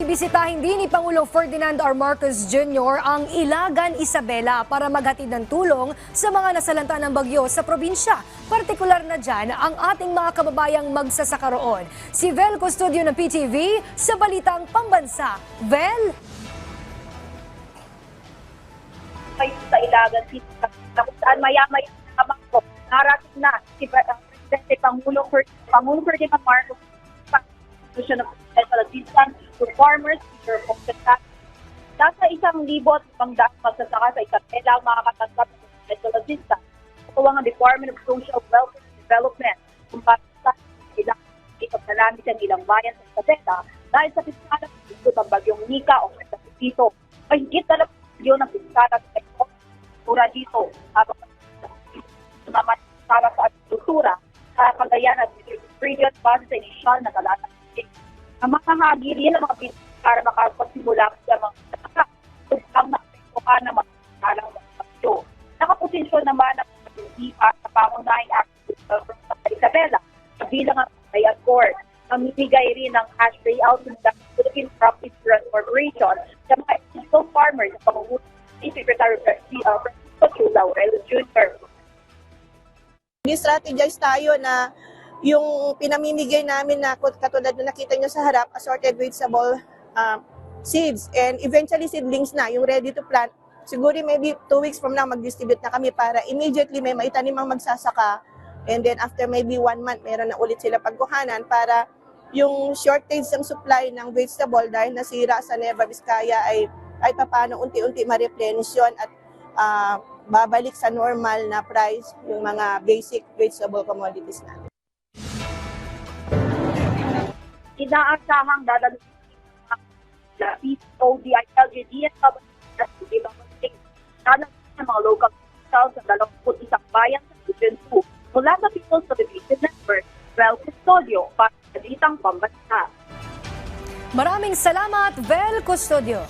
Bibisitahin din ni Pangulong Ferdinand R. Marcos Jr. ang Ilagan, Isabela para maghatid ng tulong sa mga nasalanta ng bagyo sa probinsya. Partikular na dyan ang ating mga kababayang magsasaka roon. Si Vel Custodio ng PTV sa Balitang Pambansa. Vel? Sa Ilagan, na kung saan maya-maya naman po, narating na si Presidente Pangulong Ferdinand Marcos ng Special Assistance to Farmers, Peter Pongkatan. Nasa 1,500 magsasaka sa Isabela ang mga katanggap ng Special Assistance. Ito ang Department of Social Welfare and Development kung para sa ilang ipagsalamit ang ilang bayan sa Isabela dahil sa piskala ng bagyong Nika o dito. Mahigit na lang bagyo ng piskala sa agrikultura dito habang naman para sa agrikultura sa Cagayan at Region base sa inisyal na talata. Ang makahagili ng mga business para makapagsimula sa mga ang nakapagpukan ng mga kalang bagyo. Nakaposisyon naman ang mga sa pangunahing activity sa Isabela bilang ang Bayan Court. Mamimigay rin ng cash payout ng Philippine Crop Insurance Corporation sa mga illegal farmers sa pamumuno ni Secretary Francisco Chu Laurel Jr. Strategize tayo na yung pinamimigay namin na katulad na nakita nyo sa harap, assorted vegetable seeds and eventually seedlings na, yung ready to plant. Siguro maybe 2 weeks from now mag-distribute na kami para immediately may maitanim ang magsasaka and then after maybe 1 month meron na ulit sila pagkuhanan para yung shortage ng supply ng vegetable dahil nasira sa Nueva Vizcaya ay paano unti-unti ma-replenish yun at babalik sa normal na price yung mga basic vegetable commodities natin. Inaasahang dadalhin ng PODI, LGD at ibang ng mga local officials sa 21 bayan sa Region 2 mula sa People's Television Network, Vel Custodio para sa Balitang Pambansa. Maraming salamat, Vel Custodio.